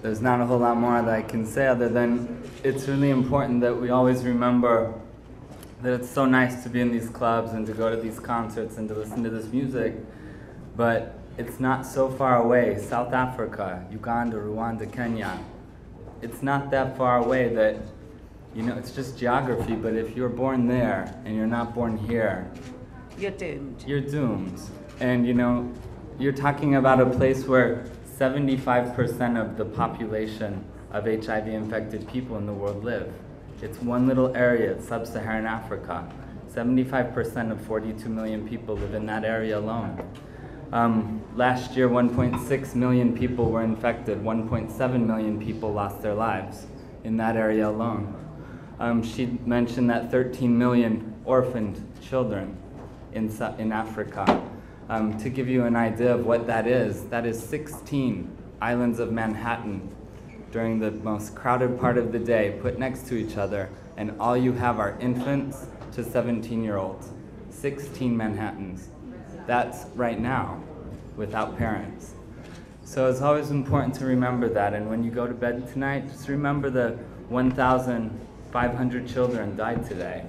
There's not a whole lot more that I can say other than it's really important that we always remember that it's so nice to be in these clubs and to go to these concerts and to listen to this music, but it's not so far away. South Africa, Uganda, Rwanda, Kenya, it's not that far away that, you know, it's just geography, but if you're born there and you're not born here, you're doomed. You're doomed. And you know, you're talking about a place where 75% of the population of HIV-infected people in the world live. It's one little area, sub-Saharan Africa. 75% of 42 million people live in that area alone. Last year, 1.6 million people were infected. 1.7 million people lost their lives in that area alone. She mentioned that 13 million orphaned children in Africa. To give you an idea of what that is 16 islands of Manhattan during the most crowded part of the day put next to each other, and all you have are infants to 17-year-olds. 16 Manhattans. That's right now, without parents. So it's always important to remember that, and when you go to bed tonight, just remember the 1,500 children died today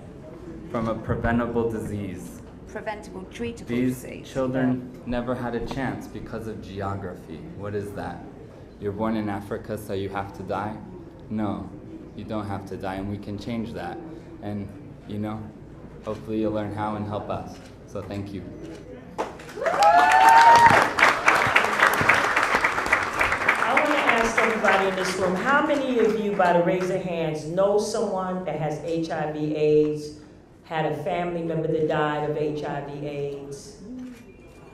from a preventable disease. Preventable, treatable These disease. children never had a chance because of geography. What is that? You're born in Africa, so you have to die? No, you don't have to die, and we can change that. And, you know, hopefully you'll learn how and help us. So thank you. I want to ask everybody in this room, how many of you, by the raise of hands, know someone that has HIV/AIDS, had a family member that died of HIV/AIDS?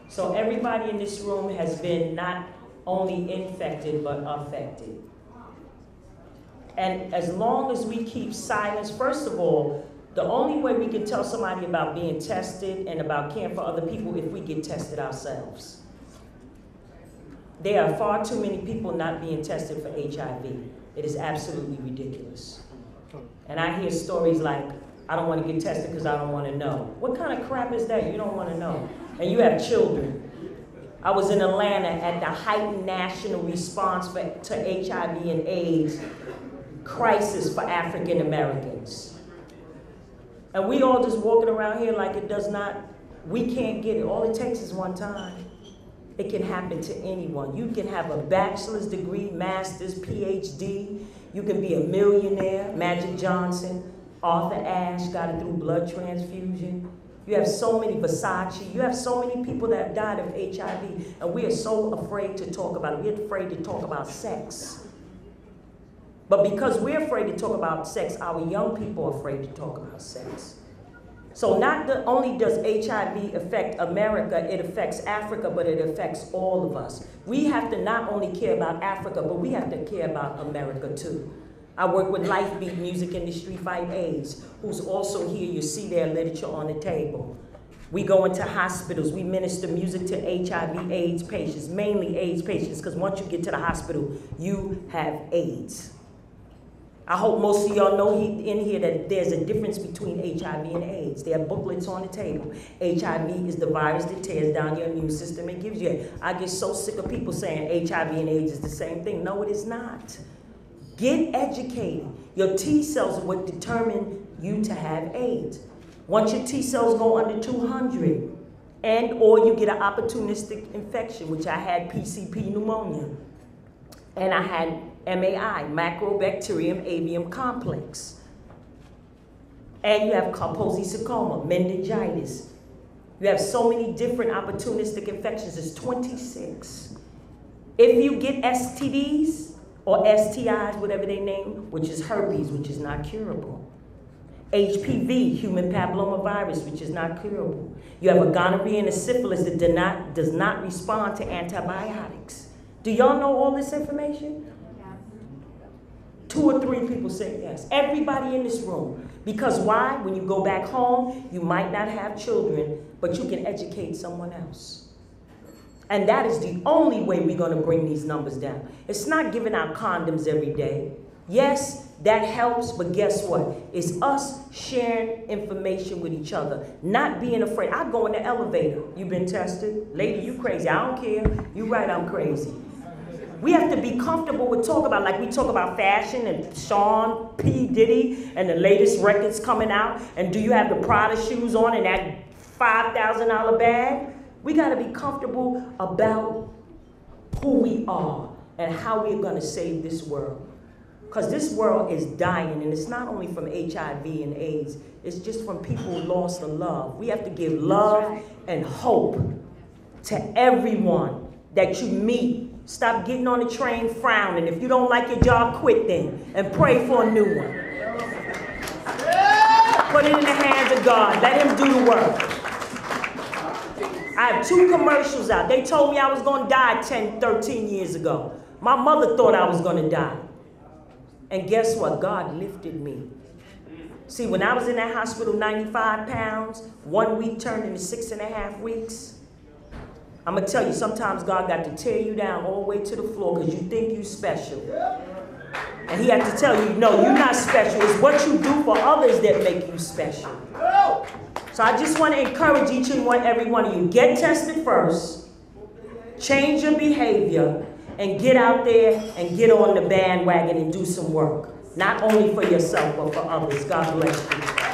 So everybody in this room has been not only infected, but affected. And as long as we keep silence, first of all, the only way we can tell somebody about being tested and about caring for other people if we get tested ourselves. There are far too many people not being tested for HIV. It is absolutely ridiculous. And I hear stories like, I don't want to get tested because I don't want to know. What kind of crap is that? You don't want to know. And you have children. I was in Atlanta at the heightened national response to HIV and AIDS crisis for African Americans. And we all just walking around here like it does not, we can't get it. All it takes is one time. It can happen to anyone. You can have a bachelor's degree, master's, PhD. You can be a millionaire, Magic Johnson. Arthur Ashe got it through blood transfusion. You have so many, Versace, you have so many people that have died of HIV, and we are so afraid to talk about it. We're afraid to talk about sex. But because we're afraid to talk about sex, our young people are afraid to talk about sex. So not only does HIV affect America, it affects Africa, but it affects all of us. We have to not only care about Africa, but we have to care about America too. I work with Lifebeat Music Industry Fight AIDS, who's also here. You see their literature on the table. We go into hospitals. We minister music to HIV/AIDS patients, mainly AIDS patients, because once you get to the hospital, you have AIDS. I hope most of y'all know in here that there's a difference between HIV and AIDS. There are booklets on the table. HIV is the virus that tears down your immune system and gives you it. I get so sick of people saying HIV and AIDS is the same thing. No, it is not. Get educated. Your T cells are what determine you to have AIDS. Once your T cells go under 200, and or you get an opportunistic infection, which I had PCP pneumonia, and I had MAI, Macrobacterium avium complex. And you have Kaposi sarcoma, meningitis. You have so many different opportunistic infections. There's 26. If you get STDs, or STIs, whatever they name, which is herpes, which is not curable. HPV, human papillomavirus, which is not curable. You have a gonorrhea and a syphilis that does not respond to antibiotics. Do y'all know all this information? Yeah. 2 or 3 people say yes. Everybody in this room. Because why? When you go back home, you might not have children, but you can educate someone else. And that is the only way we're going to bring these numbers down. It's not giving out condoms every day. Yes, that helps, but guess what? It's us sharing information with each other, not being afraid. I go in the elevator. You been tested? Lady, you crazy. I don't care. You right, I'm crazy. We have to be comfortable with talking about, like we talk about fashion and Sean P. Diddy and the latest records coming out. And do you have the Prada shoes on and that $5,000 bag? We got to be comfortable about who we are and how we're going to save this world. Because this world is dying, and it's not only from HIV and AIDS, it's just from people who lost the love. We have to give love and hope to everyone that you meet. Stop getting on the train frowning. If you don't like your job, quit then, and pray for a new one. Put it in the hands of God. Let him do the work. I have 2 commercials out. They told me I was going to die 10, 13 years ago. My mother thought I was going to die. And guess what? God lifted me. See, when I was in that hospital, 95 pounds, 1 week turned into 6.5 weeks. I'm going to tell you, sometimes God got to tear you down all the way to the floor because you think you're special. And he had to tell you, no, you're not special. It's what you do for others that make you special. So I just want to encourage each and every one of you, get tested first, change your behavior, and get out there and get on the bandwagon and do some work. Not only for yourself, but for others. God bless you.